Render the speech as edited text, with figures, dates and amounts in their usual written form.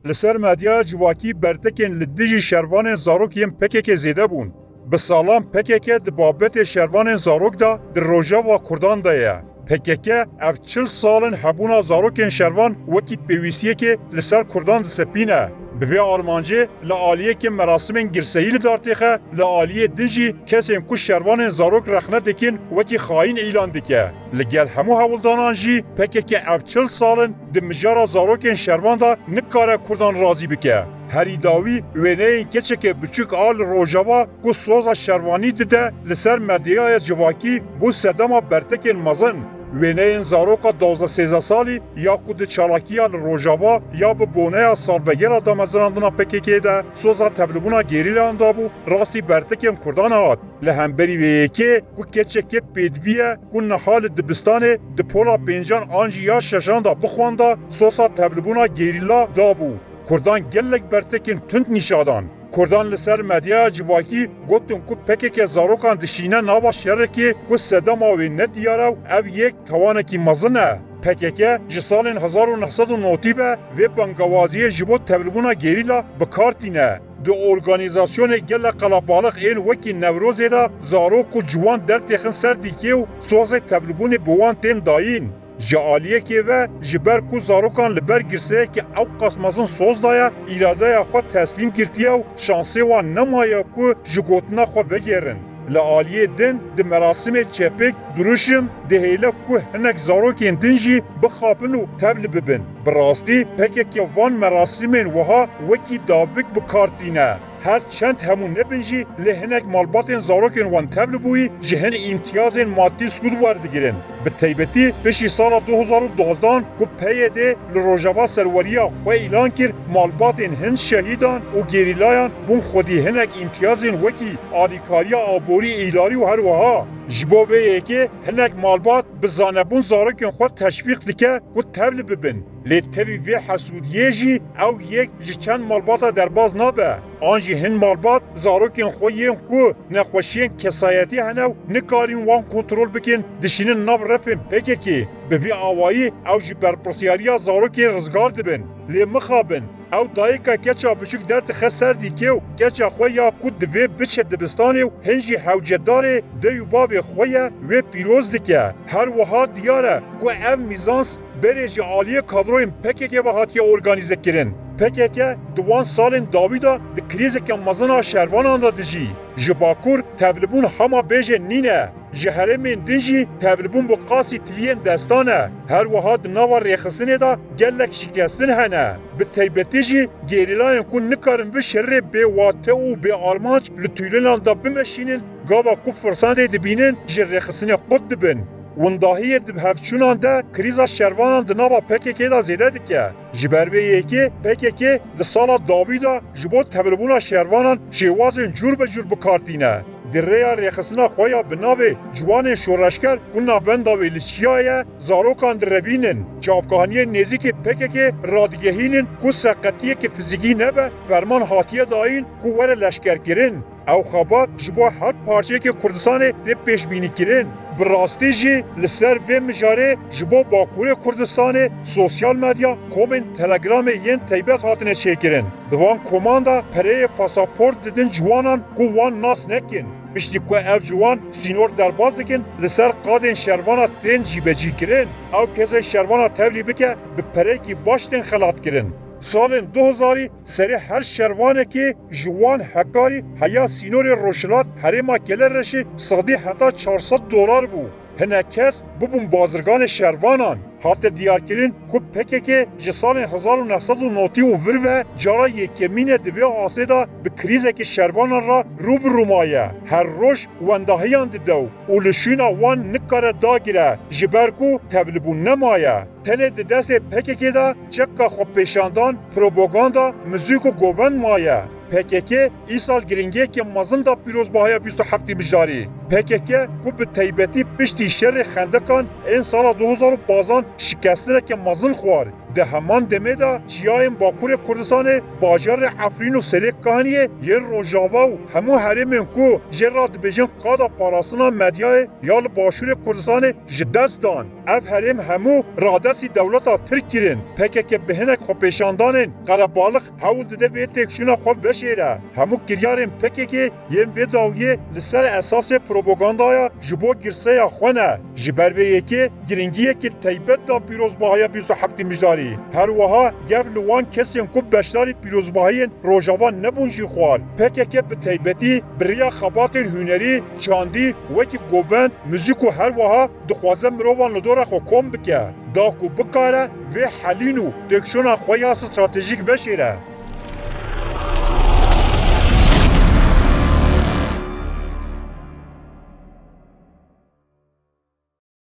لسر مدیا جواکی برتکن لدیجی شروان زاروک یم پکک زیده بون. به سالام پکک دبابت شروان زاروک دا در روژا و کردان دایه. پکک اف 40 سالن هبونا زاروکن شروان وکی پیویسیه که لسر کردان دسپینه. به آلمانجه لعالیه که مراسم گرسهیل دارتیخه لعالیه دنجی کسیم که شروان زاروک رخنه دکن وکی خاین اعلان دکه. لگل همو هولدانان جی پکه که اف 40 سالن دمجارا زاروکن شروان دا نکاره کردان راضی بکه. هری داوی وینه این کچه که بچک آل روژاوا که سوزا شروانی دیده لسر مردیای جواکی بو سدما برتکن مزن. وینه این زاروکا 12-13 سالی یا کود چالاکی آل روژاوا یا به بونه سالوگر دا مزراندنا پکیکی ده سوزا تبلبونا گیریل اندابو راستی برتکم کردان هات. لهمبری ویه که کچه که پیدویه که نحال دبستانه دپولا پینجان آنجی یا ششان دا بخوانده سوزا تبلبونا گیریلا دابو. کردان گلک برتکن تند نشادان. کردان لسر مدیا جواکی گوتن کو پکک زاروکان دشینه ناوا شرکی کو صدام آوی ندیاره او یک توانکی مزنه. پکک جسالن 1990 و بانگوازی جبوت تبلبونا گیریلا بکارتینه. دو ارگانیزاسیون گل قلابالق این وکی نوروزه دا زاروک و جوان در تخن سر دیکه و سوز تبلبون بوان تین داین. جالیه که و جبر کو زاروکان لبر گرسه که او قسمازن سوز دایا ایراده خود تسلیم کرتیه و شانسه و نمایه که جگوتنا خود بگیرن. لعالیه دن ده مراسم چپک دروشم ده هیله که هنک زاروکین دنجی بخابن و تبل ببن. براستی پکه که وان مراسمین وها وکی دابک بکارتینه. هر چند همون نبنجی لهنک مالباتین زاروکین وان تبل بوی جهن امتیاز مادی سود وردگیرن. به تیبتی بشی سال 2012 که پیده لروژاوا سروریا خواه اعلان کر مالباتین هند شهیدان و گریلایان بون خودی هنک امتیازین وکی آلیکاریا آبوری ایلاری و هر وها. جبو به که هنک مالبات بزانبون زاروکین خود تشویق دکه که تبل ببن. لیتوی وی حسودیه جی او یک چند مالباتا در باز نابه. آنجی هن مالبات زاروکین خویین که نخوشین کسایتی هنو نکارین وان کنترول بکن دشینن ناو رفن پکه که به وی آوایی او جی برپرسیاریا زاروکین رزگار دبن. لی مخابن او دایکا کچا بچوک در تخسر دیکه و کچا خویا کود دوی بچه دبستانه و هنجی حوجداره دیو باب خویا و پیروز دکه. هر وها دیاره که او میزانس برج عالی کادرویم پکک و هاتیه ارگانیزه کرن. پکک دوان سالن داویدا ده کریز که مزنا شروانان دا دجی. جباکور تبلبون هما بیجه نینه. جهره من دنجی تبلبون با قاسی تلیین دستانه. هر وها دناوا ریخسنه دا گلک شکستن هنه. به تیبتی جی گیریلاین کن نکارن و شره به واته و به آلمانچ لطولنان دا بمشینن گاوا کو فرسانده دبینن جه ریخسنه قد دبن. ونداهی هفچونان ده کریزا شروانان دنابا پککی دا زیده دکه. جبربه یکی پککی ده سالا داویدا جبو تبلبونا شروانان شیوازن جور به جور بکارتینه. در ریا ریخسنا خویا بنابه جوان شورشکر کنا بنداوی لشیایه زاروکان در ربینن. چافکهانی نزیک پککی رادگهینن که سقطیه که فیزیکی نبه فرمان حاتیه داین که ور لشکر کرن. او خبات جبو هر پارچه که کردستان ده پیش بینی کرن. براستی جی لسر به مجاره جبو باکور کردستان سوسیال مدیا کومن تلگرام ین تیبت هاتنه چیکرن. دوان کماندا پره پاساپورت ددن جوانان کو وان ناس نکن. بشتی که اف جوان سینور درباز دکن لسر قادن شروانا تین جیبجی کرن. او کسی شروانا تولی بکه به پره کی باشتن خلات کرن. سال 2000 سری هر شروانه که جوان حکاری هیا سینور روشلات هریما کلر رشی صادی حتا $400 بو. هنه کس ببون بازرگان شروانان. حتی دیار کرین که پکه جسال 1990 و وروه جارا یکمین دوی آسیدا به کریزه که شروانان را روب رومایه. هر روش وندهیان دو و لشونا وان نکاره داگیره جبرکو تبلبون نمایه. تنه دست پکه دا چکا خوب پیشاندان پروپاگاندا موزیک و گوون مایه. پکه ای سال گرینگه که مزن دا پیروز باهای 27 مجاری. PKK ku bi taybetî piştî şerê xendekan ên sala 2012 şikestineke mezin xwar. Di heman demê de çiyayên Bakurê Kurdistanê bajarê Efrîn û Serêkaniyê yên Rojava û hemû herêmên ku jê re dibêjin qada parastina medyayê ya li Başûrê Kurdistanê ji dest dan. Ev herêm hemû radesî dewleta Tirkirin. PKK bi hinek xwepêşandanên qerebalix hewl dide vê têkşîna xwe veşêre. Hemû kiryarên PKK yên vê dawiyê li ser esasê propagandaya ji bo girseya xwe ne. Ji ber vê yekê giringiyekî taybet da pîrozbahiya 27 mijdarî. Her wiha gev li wan kesên ku beşdarî pîrozbahiyên Rojava nebûn jî xwar. PKK bi taybetî biriya xebatên hunerî, çandî, wekî govend, müzik û her wiha dixwaze mirovan li dora xwe kom bike. Da ku bikare vê helîn û têkşûna xwe ya stratejîk veşêre.